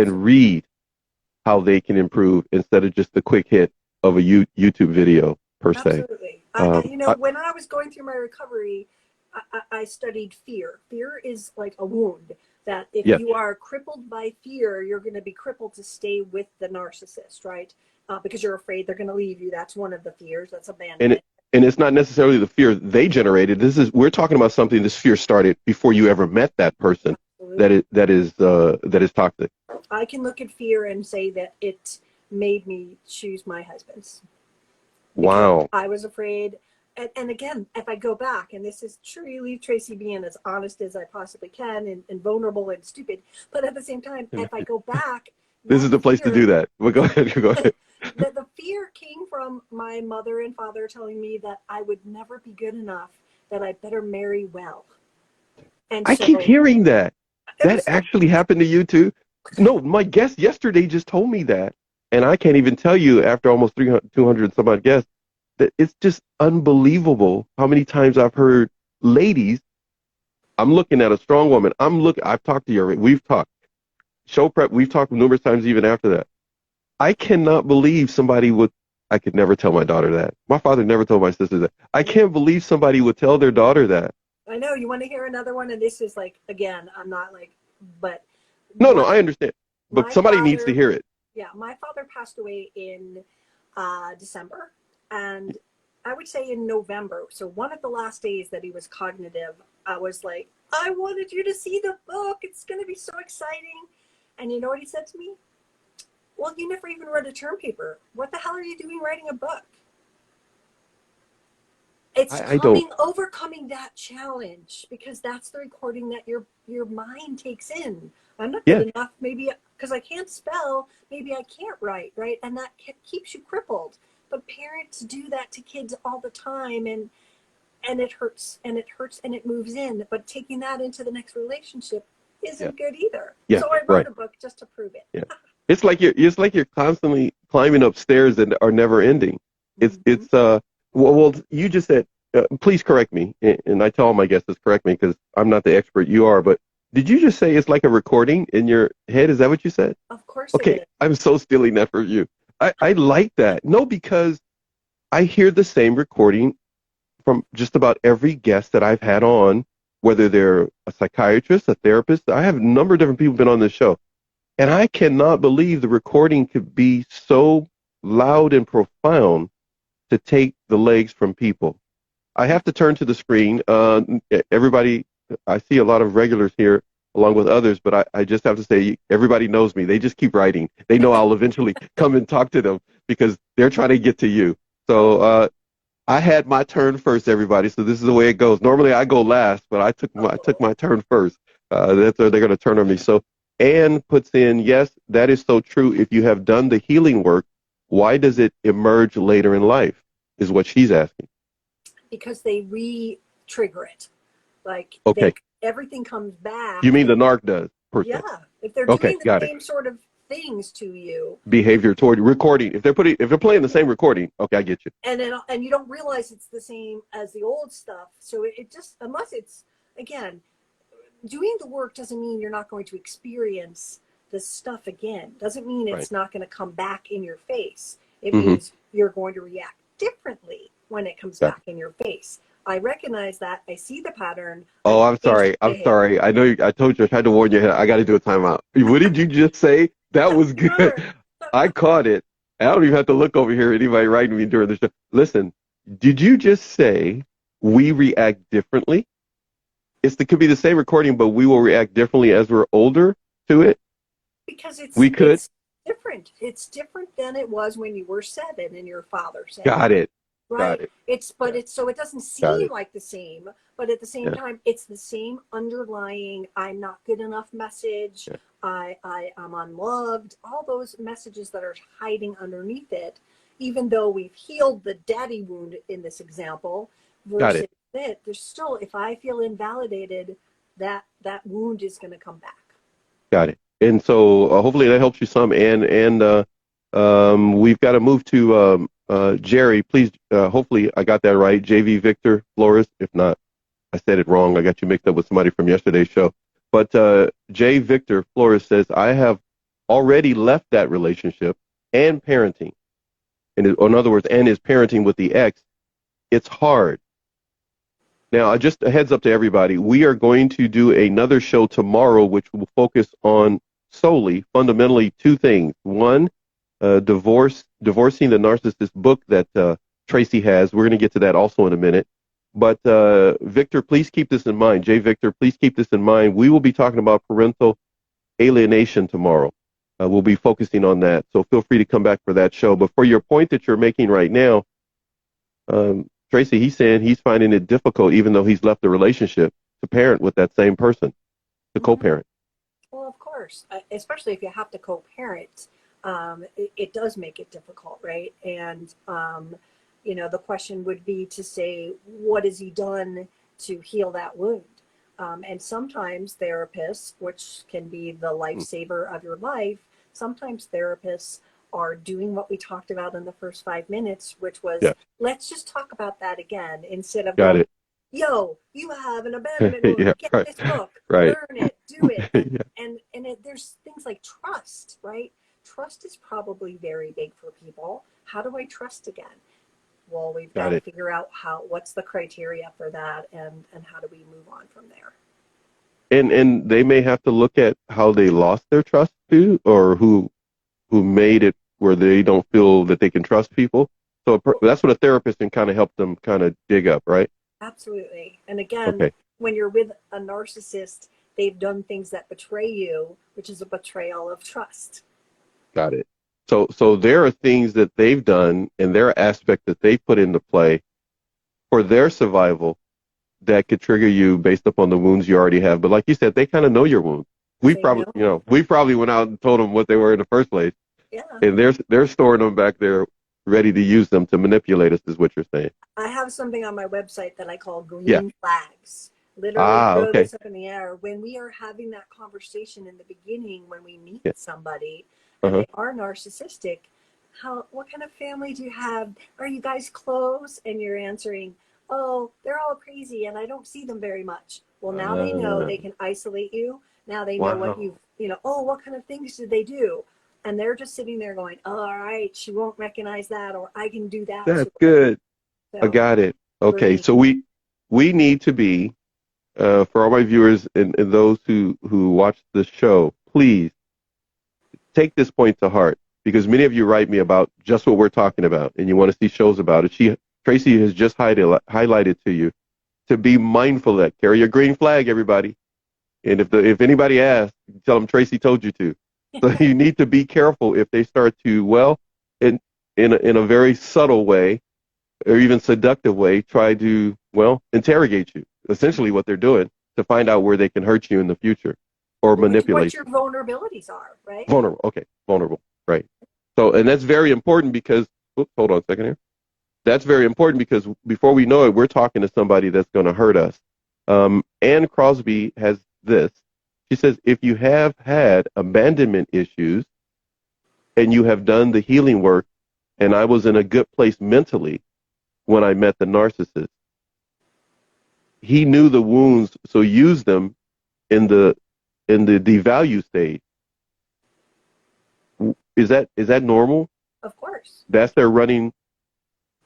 and read how they can improve instead of just the quick hit of a YouTube video per se. Absolutely. When I was going through my recovery, I studied fear. Fear is like a wound that if you are crippled by fear, you're going to be crippled to stay with the narcissist, right? Because you're afraid they're going to leave you. That's one of the fears. That's abandonment. And it's not necessarily the fear they generated. We're talking about something. This fear started before you ever met that person. Absolutely. that is toxic. I can look at fear and say that it made me choose my husband's. Wow. I was afraid. And again, if I go back, and this is truly Tracy being as honest as I possibly can and vulnerable and stupid, but at the same time, if I go back, this is the place to do that. Well, go ahead. The fear came from my mother and father telling me that I would never be good enough, that I better marry well. And I keep hearing that. That actually happened to you too? No, my guest yesterday just told me that. And I can't even tell you after almost 200 some odd guests that it's just unbelievable how many times I've heard ladies, I'm looking at a strong woman. I've talked to you already. We've talked. Show prep, we've talked numerous times even after that. I cannot believe I could never tell my daughter that. My father never told my sister that. I can't believe somebody would tell their daughter that. I know. You want to hear another one? And this is like, again, I'm not like, but. No, I understand. But somebody needs to hear it. Yeah, my father passed away in December, and I would say in November. So one of the last days that he was cognitive, I was like, I wanted you to see the book. It's going to be so exciting. And you know what he said to me? Well, you never even read a term paper. What the hell are you doing writing a book? It's overcoming that challenge, because that's the recording that your mind takes in. I'm not good enough, maybe because I can't spell, maybe I can't write, right? And that keeps you crippled. But parents do that to kids all the time, and it hurts, and it moves in. But taking that into the next relationship isn't good either. Yeah, so I wrote a book just to prove it. Yeah. It's like you're constantly climbing up stairs that are never ending. It's well, you just said, please correct me, and I tell all my guests to correct me because I'm not the expert, you are, but did you just say it's like a recording in your head? Is that what you said? Of course. Okay, I'm so stealing that from you. I like that. No, because I hear the same recording from just about every guest that I've had on, whether they're a psychiatrist, a therapist. I have a number of different people been on this show. And I cannot believe the recording could be so loud and profound to take the legs from people. I have to turn to the screen. Everybody, I see a lot of regulars here along with others, but I just have to say, everybody knows me. They just keep writing. They know I'll eventually come and talk to them because they're trying to get to you. So I had my turn first, everybody. So this is the way it goes. Normally I go last, but I took my turn first. They're going to turn on me. So Anne puts in, yes, that is so true. If you have done the healing work, why does it emerge later in life, is what she's asking. Because they re-trigger it. Like, everything comes back. You mean the NARC does? Yeah. If they're doing the same sort of things to you. Behavior toward recording. If they're playing the same recording, okay, I get you. And you don't realize it's the same as the old stuff. So it just, unless it's, again, doing the work doesn't mean you're not going to experience this stuff again. Doesn't mean it's not going to come back in your face. It means you're going to react differently when it comes back in your face. I recognize that. I see the pattern. Oh, I'm sorry. I know I told you, I tried to warn you. I got to do a timeout. What did you just say? That was good. Sure. I caught it. I don't even have to look over here. Anybody writing me during the show. Listen, did you just say we react differently? It could be the same recording, but we will react differently as we're older to it? Because it's different. It's different than it was when you were 7 and your father said. Got it. Right. Got it. So it doesn't seem like the same, but at the same time, it's the same underlying I'm not good enough message. I'm unloved. All those messages that are hiding underneath it, even though we've healed the daddy wound in this example, versus there's still, if I feel invalidated, that wound is going to come back. Got it. And so hopefully that helps you some. And we've got to move to Jerry. Please, hopefully I got that right. JV Victor Flores. If not, I said it wrong. I got you mixed up with somebody from yesterday's show. But J. Victor Flores says, I have already left that relationship and parenting, and in other words, and is parenting with the ex, it's hard. Now, just a heads up to everybody, we are going to do another show tomorrow, which will focus on fundamentally two things. One, divorcing the narcissist book that Tracy has. We're going to get to that also in a minute. But Victor, please keep this in mind. Jay Victor, please keep this in mind. We will be talking about parental alienation tomorrow. We'll be focusing on that. So feel free to come back for that show. But for your point that you're making right now, Tracy, he's saying he's finding it difficult, even though he's left the relationship, to parent with that same person, to co-parent. Well, of course, especially if you have to co-parent, it does make it difficult, right? And, the question would be to say, what has he done to heal that wound? And sometimes therapists, which can be the lifesaver of your life, sometimes therapists are doing what we talked about in the first 5 minutes, which was, let's just talk about that again, instead of going, yo, you have an abandonment wound, get this book, learn it, do it. And there's things like trust, right? Trust is probably very big for people. How do I trust again? Well, we've got to figure out what's the criteria for that, and how do we move on from there. And they may have to look at how they lost their trust too, or who made it where they don't feel that they can trust people. So that's what a therapist can kind of help them kind of dig up, right? Absolutely. And again, when you're with a narcissist, they've done things that betray you, which is a betrayal of trust. Got it. So there are things that they've done and their aspect that they put into play for their survival that could trigger you based upon the wounds you already have. But like you said, they kind of know your wounds. We probably went out and told them what they were in the first place. Yeah. And they're storing them back there, ready to use them to manipulate us, is what you're saying. I have something on my website that I call green flags. Literally throw this up in the air. When we are having that conversation in the beginning, when we meet somebody, and they are narcissistic, what kind of family do you have? Are you guys close? And you're answering, oh, they're all crazy and I don't see them very much. Well, now they know they can isolate you. Now they know what what kind of things did they do? And they're just sitting there going, oh, all right, she won't recognize that, or I can do that. That's good. So, I got it. Okay, so we need to be, for all my viewers and those who watch the show, please take this point to heart, because many of you write me about just what we're talking about, and you want to see shows about it. Tracy has just highlighted to you to be mindful of that. Carry your green flag, everybody. And if anybody asks, tell them Tracy told you to. So you need to be careful if they start to, in a very subtle way, or even seductive way, try to, interrogate you. Essentially what they're doing, to find out where they can hurt you in the future or manipulate you. What your vulnerabilities are, right? Vulnerable, right. So, and that's very important because, hold on a second here. That's very important because before we know it, we're talking to somebody that's going to hurt us. Ann Crosby has this. She says, if you have had abandonment issues and you have done the healing work, and I was in a good place mentally when I met the narcissist, he knew the wounds, so used them in the devalue stage. Is that normal? Of course. That's their running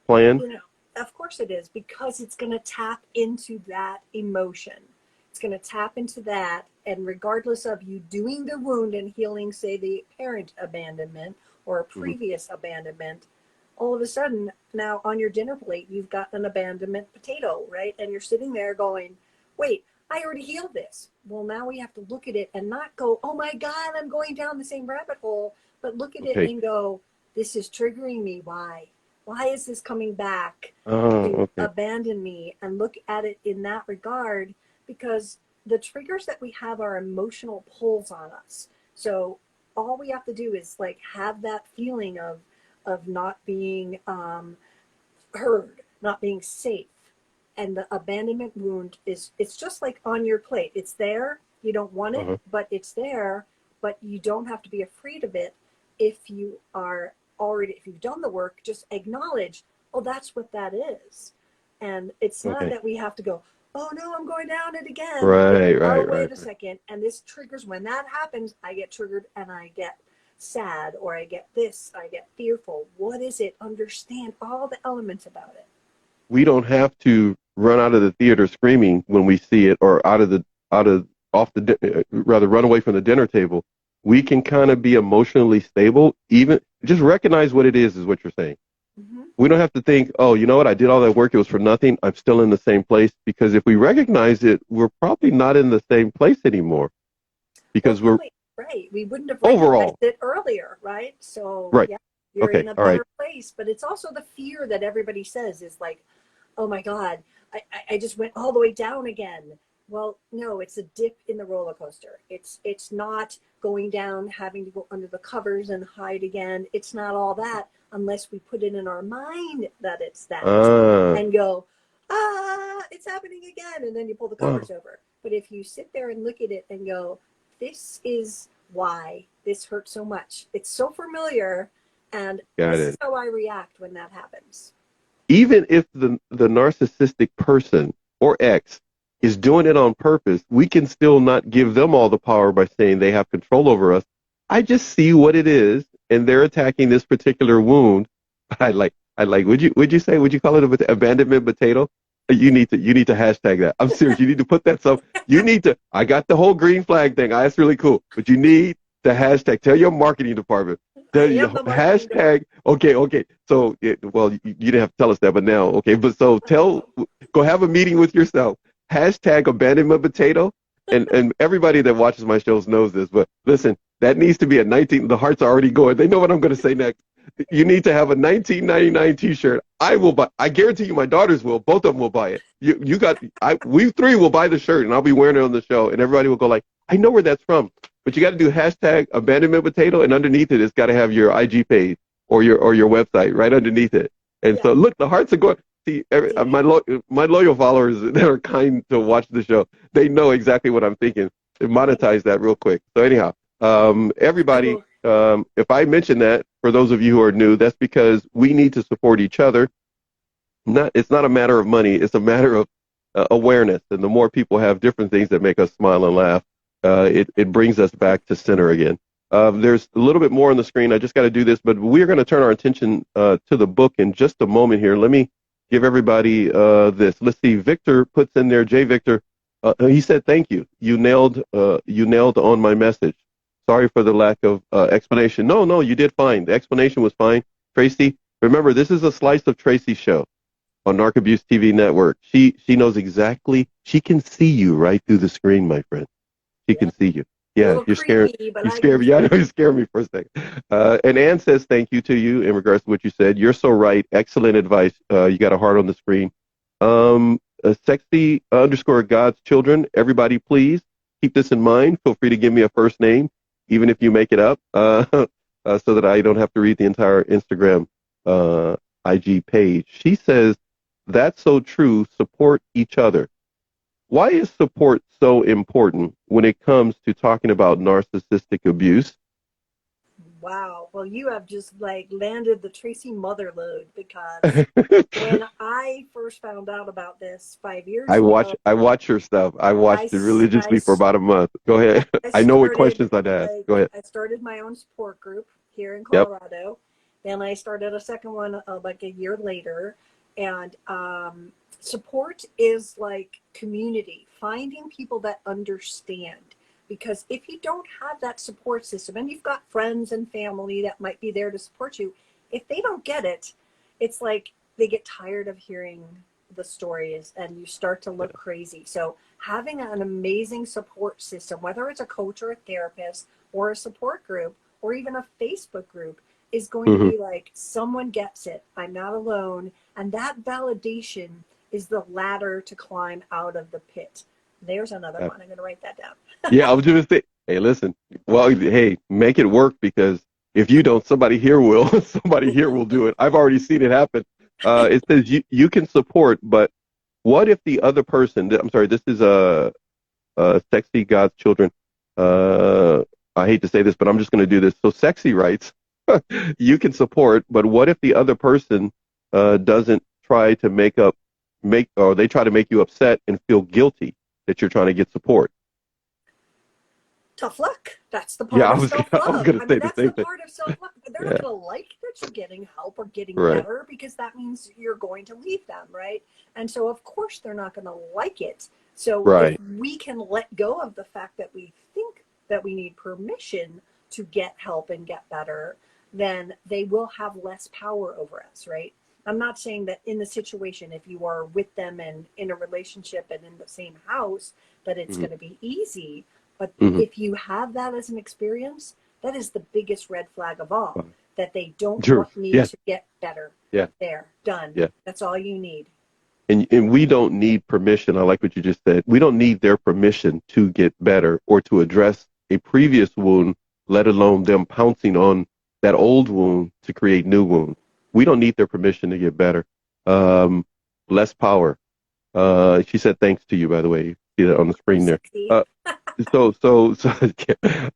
plan? Of course it is, because it's going to tap into that emotion. It's going to tap into that, and regardless of you doing the wound and healing, say the parent abandonment or a previous abandonment, all of a sudden now on your dinner plate you've got an abandonment potato, right? And you're sitting there going, wait, I already healed this. Well, now we have to look at it and not go, oh my God, I'm going down the same rabbit hole, but look at it and go, this is triggering me. Why is this coming back to abandon me? And look at it in that regard, because the triggers that we have are emotional pulls on us. So all we have to do is have that feeling of not being heard, not being safe. And the abandonment wound it's just like on your plate. It's there. You don't want it, but it's there. But you don't have to be afraid of it. If you've done the work, just acknowledge, oh, that's what that is. And it's not that we have to go, oh no, I'm going down it again. Right. Wait a second. And this triggers, when that happens, I get triggered and I get sad, or I get this, I get fearful. What is it? Understand all the elements about it. We don't have to run out of the theater screaming when we see it, or rather run away from the dinner table. We can kind of be emotionally stable, even just recognize what it is what you're saying. Mm-hmm. We don't have to think, oh, you know what, I did all that work, it was for nothing, I'm still in the same place. Because if we recognize it, we're probably not in the same place anymore. Because we're right. We wouldn't have overall recognized it earlier, right? So right. yeah, you're Okay. in a All right. better place. But it's also the fear that everybody says is like, oh my God, I just went all the way down again. Well, no, it's a dip in the roller coaster. It's not going down, having to go under the covers and hide again. It's not all that unless we put it in our mind that it's that and go, it's happening again. And then you pull the covers over. But if you sit there and look at it and go, this is why this hurts so much. It's so familiar. And this is how I react when that happens. Even if the narcissistic person or ex is doing it on purpose, we can still not give them all the power by saying they have control over us. I just see what it is, and they're attacking this particular wound. I like. Would you call it an abandonment potato? You need to hashtag that. I'm serious. You need to put that you need to. I got the whole green flag thing. That's really cool. But you need the hashtag. Tell your marketing department. Hashtag. Okay. So, well, you didn't have to tell us that, but now, okay. But so go have a meeting with yourself. Hashtag abandonment potato. And everybody that watches my shows knows this, but listen, that needs to be a 19. The hearts are already going. They know what I'm going to say next. You need to have a 1999 T-shirt. I will buy. I guarantee you, my daughters will. Both of them will buy it. We three will buy the shirt, and I'll be wearing it on the show, and everybody will go like, I know where that's from. But you got to do hashtag abandonment potato, and underneath it, it's got to have your IG page or your website right underneath it. And so look, the hearts are going. See, my loyal followers that are kind to watch the show, they know exactly what I'm thinking. They monetize that real quick. So anyhow, everybody, if I mention that, for those of you who are new, that's because we need to support each other. It's not a matter of money. It's a matter of awareness. And the more people have different things that make us smile and laugh, it brings us back to center again. There's a little bit more on the screen. I just got to do this, but we're going to turn our attention to the book in just a moment here. Let me give everybody this. Let's see. Victor puts in there, J. Victor. He said, thank you. You nailed on my message. Sorry for the lack of explanation. No, you did fine. The explanation was fine. Tracy, remember, this is a slice of Tracy's show on NARC Abuse TV Network. She knows exactly. She can see you right through the screen, my friend. She can see you. Yeah, you're scared. You scared me. Yeah, I know you scared me for a second. And Ann says thank you to you in regards to what you said. You're so right. Excellent advice. You got a heart on the screen. Sexy _ God's children. Everybody, please keep this in mind. Feel free to give me a first name, even if you make it up, so that I don't have to read the entire Instagram IG page. She says, that's so true. Support each other. Why is support so important when it comes to talking about narcissistic abuse? Wow. Well, you have just landed the Tracy mother load, because when I first found out about this 5 years ago, I watch her stuff. I watched it religiously for about a month. Go ahead. I know what questions I'd ask. Go ahead. I started my own support group here in Colorado. Then I started a second one like a year later. And support is like community, finding people that understand. Because if you don't have that support system, and you've got friends and family that might be there to support you, if they don't get it, it's like they get tired of hearing the stories and you start to look crazy. So having an amazing support system, whether it's a coach or a therapist or a support group or even a Facebook group, is going to be like, someone gets it. I'm not alone. And that validation is the ladder to climb out of the pit. There's another one. I'm going to write that down. Yeah, I was just saying, hey, listen, well, hey, make it work, because if you don't, somebody here will. Somebody here will do it. I've already seen it happen. It says you can support, but what if the other person, I'm sorry, this is Sexy God's Children. I hate to say this, but I'm just going to do this. So Sexy writes, you can support, but what if the other person doesn't try to they try to make you upset and feel guilty that you're trying to get support? tough luck. That's the Yeah, part of I was self-love. gonna I say mean, the that's same the thing. part of self-love. They're Yeah, not going to like that you're getting help or getting right, better, because that means you're going to leave them, right? And so, of course, they're not going to like it. So if right. we can let go of the fact that we think that we need permission to get help and get better, then they will have less power over us, right? I'm not saying that in the situation, if you are with them and in a relationship and in the same house, that it's Hmm. going to be easy. But Hmm. if you have that as an experience, that is the biggest red flag of all, that they don't True. want me Yeah, to get better. yeah, There, done. yeah. That's all you need. And we don't need permission. I like what you just said. We don't need their permission to get better or to address a previous wound, let alone them pouncing on that old wound to create new wounds. We don't need their permission to get better. Um, Less power. She said thanks to you, by the way. You see that on the Oh, screen there. sexy. Uh, so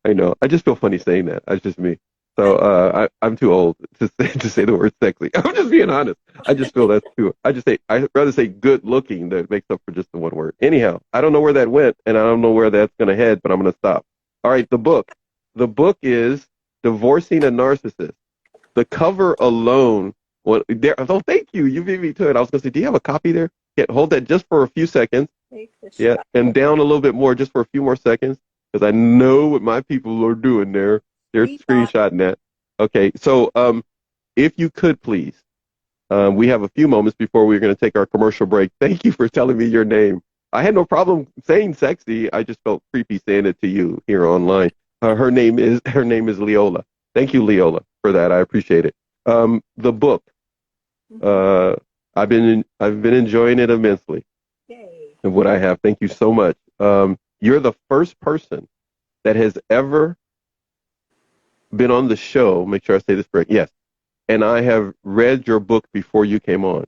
I know. I just feel funny saying that. That's just me. So I'm too old to say the word sexy. I'm just being honest. I just feel that's too. I'd rather say good looking that makes up for just the one word. Anyhow, I don't know where that went, and I don't know where that's going to head, but I'm going to stop. All right, the book. The book is Divorcing a Narcissist. The cover alone. Well, there. Oh, thank you. You beat me to it. I was going to say, do you have a copy there? Yeah, hold that just for a few seconds. Make the Yeah, shot. and down a little bit more just for a few more seconds because I know what my people are doing there. They're Screenshot. screenshotting that. Okay, so if you could please, we have a few moments before we're going to take our commercial break. Thank you for telling me your name. I had no problem saying sexy. I just felt creepy saying it to you here online. Her name is Leola. Thank you, Leola, for that. I appreciate it. The book. Mm-hmm. Uh, I've been enjoying it immensely. Yay. And what I have. Thank you so much. You're the first person that has ever been on the show. Make sure I say this correct. Yes. And I have read your book before you came on.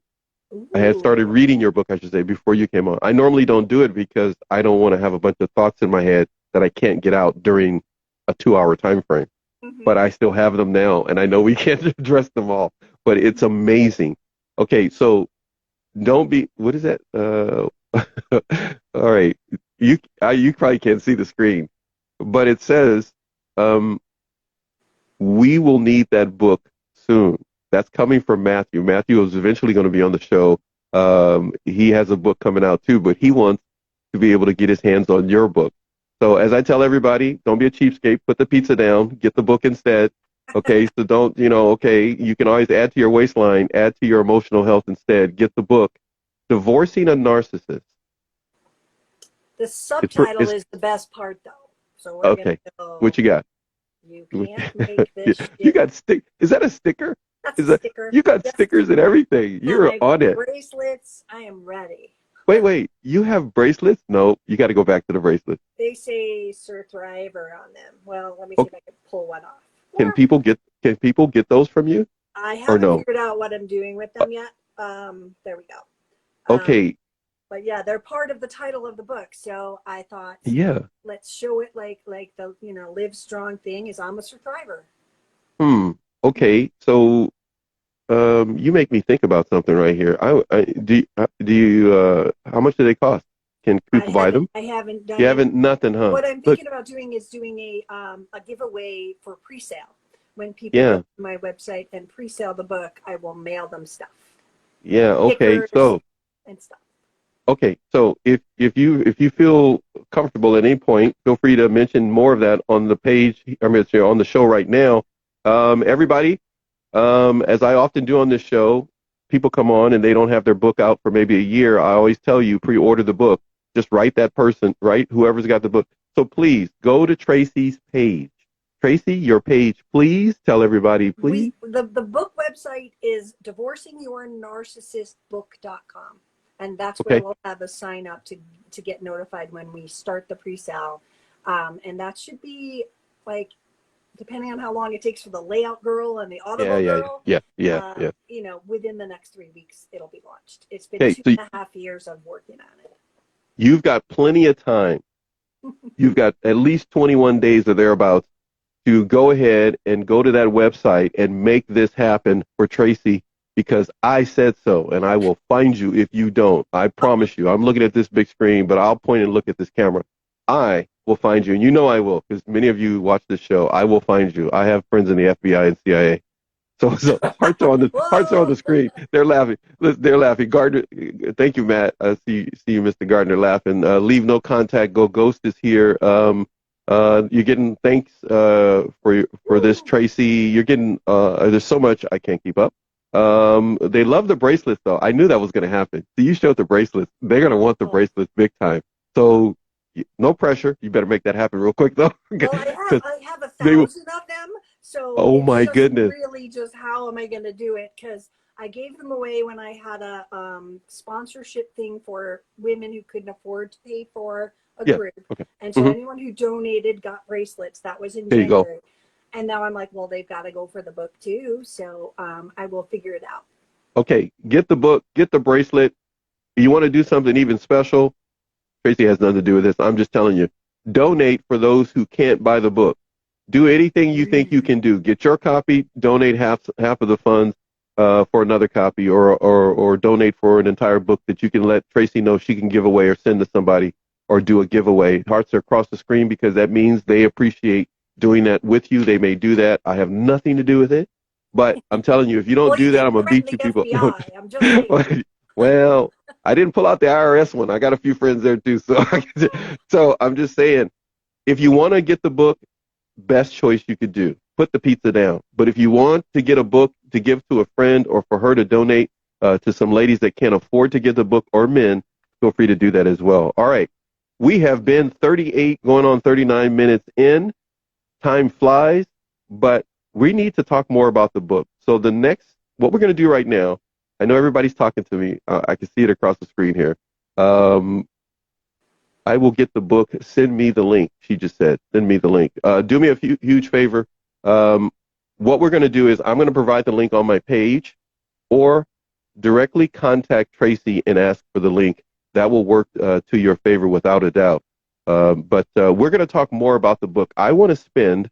I had started Ooh. reading your book, I should say, before you came on. I normally don't do it because I don't want to have a bunch of thoughts in my head that I can't get out during a 2 hour time frame. But Mm-hmm. I still have them now, and I know we can't address them all. But it's amazing. Okay, so don't be. What is that? All right. You probably can't see the screen, but it says, um, "We will need that book soon." That's coming from Matthew. Matthew is eventually going to be on the show. He has a book coming out too, but he wants to be able to get his hands on your book. So as I tell everybody, don't be a cheapskate. Put the pizza down. Get the book instead. Okay, so don't, okay, you can always add to your waistline, add to your emotional health instead. Get the book, Divorcing a Narcissist. The It's, subtitle it's is the best part, though. So we're going okay. to What go, you got? you can't make this You shit. got stick. Is that a sticker? That's a Is that sticker. you got Yes. stickers and everything? You're My on it. bracelets, I am ready. Wait. You have bracelets? No, you got to go back to the bracelets. They say Sir Thriver on them. Well, let me see Okay. if I can pull one off. Can Or people get those from you I or haven't no? figured out what I'm doing with Uh, them yet. There we go. Okay. But yeah, they're part of the title of the book. So I thought, Yeah. let's show it like the live strong thing is I'm a survivor. Hmm. Okay. So you make me think about something right here. How much do they cost? Can people buy them? I haven't You done any. haven't nothing, huh? What I'm Look. thinking about doing is doing a giveaway for pre-sale. When people go Yeah. to my website and pre-sale the book, I will mail them stuff, Yeah. Okay. stickers and stuff. So if you feel comfortable at any point, feel free to mention more of that on the page. I mean, on the show right now. Everybody, as I often do on this show, people come on and they don't have their book out for maybe a year. I always tell you, pre-order the book. Just write that person, right? Whoever's got the book. So please go to Tracy's page. Tracy, your page, please tell everybody, please. The book website is divorcingyournarcissistbook.com, and that's where Okay. we'll have a sign up to get notified when we start the pre-sale, and that should be like, depending on how long it takes for the layout girl and the Yeah, audible yeah, girl, yeah, yeah, yeah. within the next 3 weeks it'll be launched. It's been Okay, two so and a half years of working on it. you've got plenty of time. You've got at least 21 days or thereabouts to go ahead and go to that website and make this happen for Tracy because I said so, and I will find you if you don't. I promise you. I'm looking at this big screen, but I'll point and look at this camera. I will find you. And you know I will, because many of you watch this show. I will find you. I have friends in the FBI and CIA. So hearts are on the screen. They're laughing. They're laughing. Gardner, thank you, Matt. See you, Mr. Gardner, laughing. Leave no contact. Go Ghost is here. You're getting thanks for this, Tracy. You're getting there's so much I can't keep up. They love the bracelets though. I knew that was going to happen. So you showed the bracelets. They're going to want the bracelets big time. So no pressure. You better make that happen real quick though. Well, I have 1,000 of them. So oh it's my just goodness. really just how am I going to do it? Because I gave them away when I had a sponsorship thing for women who couldn't afford to pay for a group. Okay. And so anyone who donated got bracelets. That was in There you January. go. And now I'm like, well, they've got to go for the book too. So I will figure it out. Okay. Get the book, get the bracelet. You want to do something even special? Tracy has nothing to do with this. I'm just telling you. Donate for those who can't buy the book. Do anything you think you can do. Get your copy, donate half of the funds for another copy, or donate for an entire book that you can let Tracy know she can give away or send to somebody or do a giveaway. Hearts are across the screen because that means they appreciate doing that with you. They may do that. I have nothing to do with it, but I'm telling you, if you don't do that, I'm going to beat you people. I'm just saying. Well, I didn't pull out the IRS one. I got a few friends there too. So I'm just saying, if you want to get the book, best choice you could do. Put the pizza down. But if you want to get a book to give to a friend or for her to donate to some ladies that can't afford to get the book, or men, feel free to do that as well. All right. We have been 38 going on 39 minutes in. Time flies, but we need to talk more about the book. So what we're going to do right now, I know everybody's talking to me. I can see it across the screen here. I will get the book. Send me the link. She just said, send me the link. Do me a huge favor. What we're going to do is I'm going to provide the link on my page, or directly contact Tracy and ask for the link. That will work to your favor without a doubt. But we're going to talk more about the book. I want to spend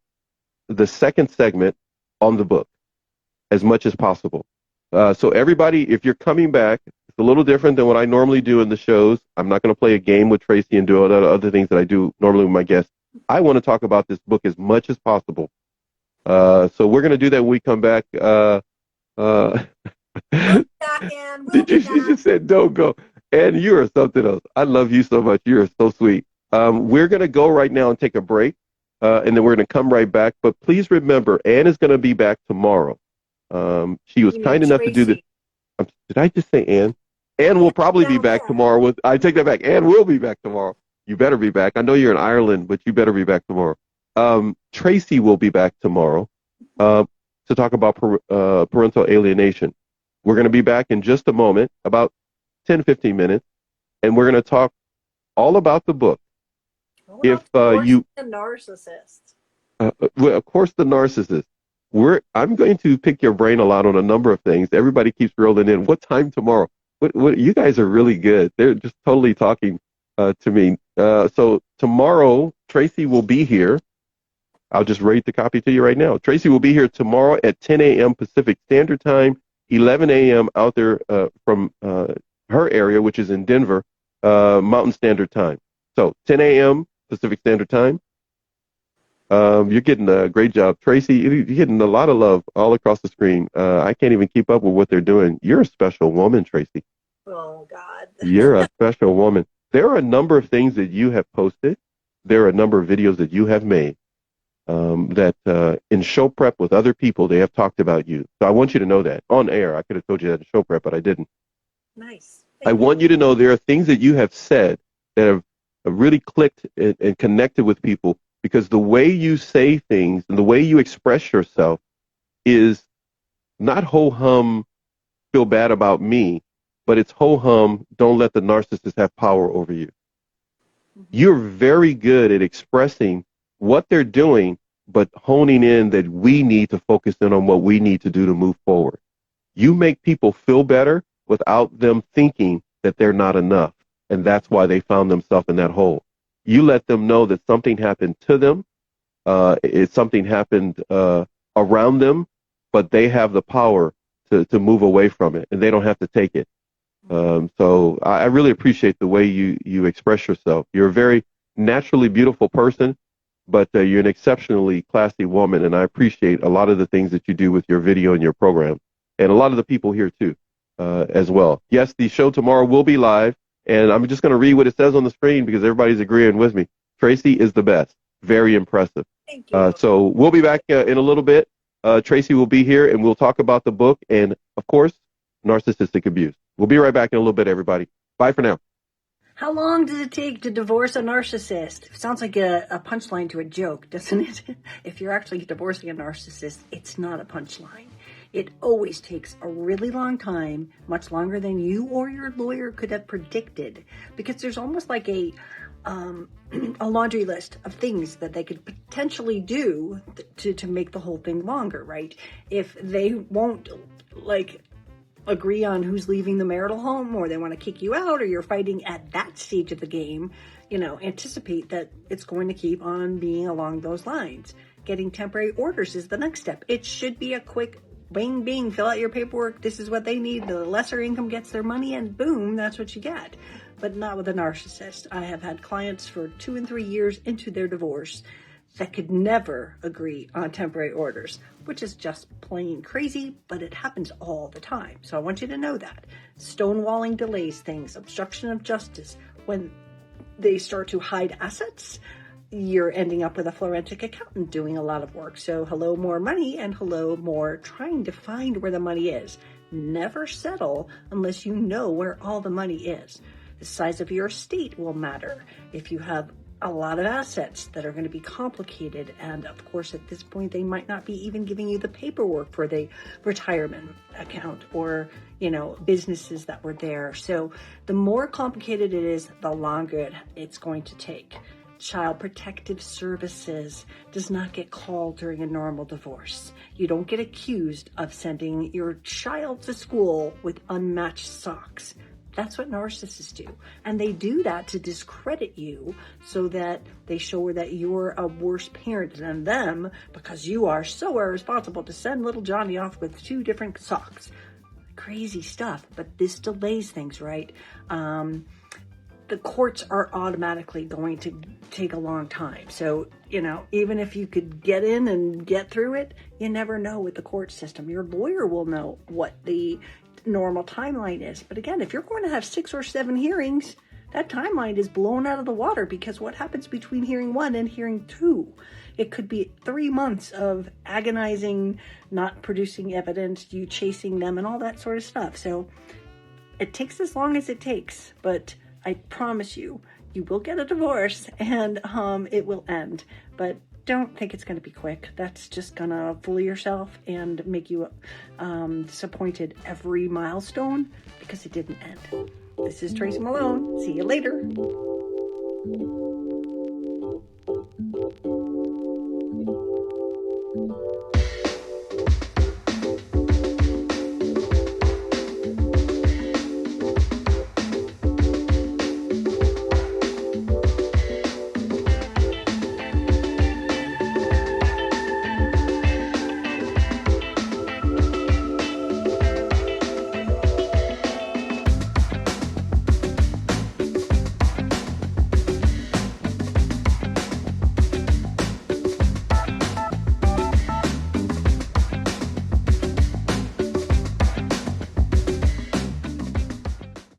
the second segment on the book as much as possible. So everybody, if you're coming back, it's a little different than what I normally do in the shows. I'm not going to play a game with Tracy and do other things that I do normally with my guests. I want to talk about this book as much as possible. So we're going to do that when we come back. We'll be back, Ann. We'll be back. She just said, don't go. Ann, you are something else. I love you so much. You are so sweet. We're going to go right now and take a break, and then we're going to come right back. But please remember, Ann is going to be back tomorrow. She was kind enough to do this. Did I just say Ann? Ann will probably be back tomorrow. I take that back. Ann will be back tomorrow. You better be back. I know you're in Ireland, but you better be back tomorrow. Tracy will be back tomorrow to talk about parental alienation. We're going to be back in just a moment, about 10, 15 minutes, and we're going to talk all about the book. If you the narcissist. Well, of course, the narcissist. I'm going to pick your brain a lot on a number of things. Everybody keeps rolling in. What time tomorrow? What you guys are really good. They're just totally talking to me. So tomorrow, Tracy will be here. I'll just read the copy to you right now. Tracy will be here tomorrow at 10 a.m. Pacific Standard Time, 11 a.m. out there from her area, which is in Denver, Mountain Standard Time. So 10 a.m. Pacific Standard Time. You're getting a great job. Tracy, you're getting a lot of love all across the screen. I can't even keep up with what they're doing. You're a special woman, Tracy. Oh, God. You're a special woman. There are a number of things that you have posted. There are a number of videos that you have made that in show prep with other people, they have talked about you. So I want you to know that. On air, I could have told you that in show prep, but I didn't. Nice. I want you to know there are things that you have said that have really clicked and connected with people, because the way you say things and the way you express yourself is not ho-hum, feel bad about me, but it's ho-hum, don't let the narcissist have power over you. Mm-hmm. You're very good at expressing what they're doing, but honing in that we need to focus in on what we need to do to move forward. You make people feel better without them thinking that they're not enough, and that's why they found themselves in that hole. You let them know that something happened to them, something happened around them, but they have the power to move away from it, and they don't have to take it. So I really appreciate the way you express yourself. You're a very naturally beautiful person, but you're an exceptionally classy woman, and I appreciate a lot of the things that you do with your video and your program, and a lot of the people here too, as well. Yes, the show tomorrow will be live, and I'm just going to read what it says on the screen because everybody's agreeing with me. Tracy is the best. Very impressive. Thank you. So we'll be back in a little bit. Tracy will be here, and we'll talk about the book and, of course, narcissistic abuse. We'll be right back in a little bit, everybody. Bye for now. How long does it take to divorce a narcissist? Sounds like a punchline to a joke, doesn't it? If you're actually divorcing a narcissist, it's not a punchline. It always takes a really long time, much longer than you or your lawyer could have predicted, because there's almost like a laundry list of things that they could potentially do to make the whole thing longer, right? If they won't, agree on who's leaving the marital home, or they want to kick you out, or you're fighting at that stage of the game, anticipate that it's going to keep on being along those lines. Getting temporary orders is the next step. It should be a quick bing, bing, fill out your paperwork. This is what they need. The lesser income gets their money, and boom, that's what you get. But not with a narcissist. I have had clients for 2 and 3 years into their divorce that could never agree on temporary orders, which is just plain crazy, but it happens all the time. So I want you to know that. Stonewalling delays things, obstruction of justice. When they start to hide assets, you're ending up with a forensic accountant doing a lot of work. So hello, more money, and hello, more trying to find where the money is. Never settle unless you know where all the money is. The size of your estate will matter. If you have a lot of assets that are going to be complicated, and of course at this point they might not be even giving you the paperwork for the retirement account or businesses that were there. So the more complicated it is, the longer it's going to take. Child Protective Services does not get called during a normal divorce. You don't get accused of sending your child to school with unmatched socks. That's what narcissists do. And they do that to discredit you so that they show that you're a worse parent than them because you are so irresponsible to send little Johnny off with 2 different socks. Crazy stuff, but this delays things, right? The courts are automatically going to take a long time. So, even if you could get in and get through it, you never know with the court system. Your lawyer will know what the normal timeline is. But again, if you're going to have 6 or 7 hearings, that timeline is blown out of the water, because what happens between hearing 1 and hearing 2? It could be 3 months of agonizing, not producing evidence, you chasing them and all that sort of stuff. So it takes as long as it takes, but I promise you, you will get a divorce and it will end. But don't think it's going to be quick. That's just going to fool yourself and make you disappointed every milestone, because it didn't end. This is Tracy Malone. See you later.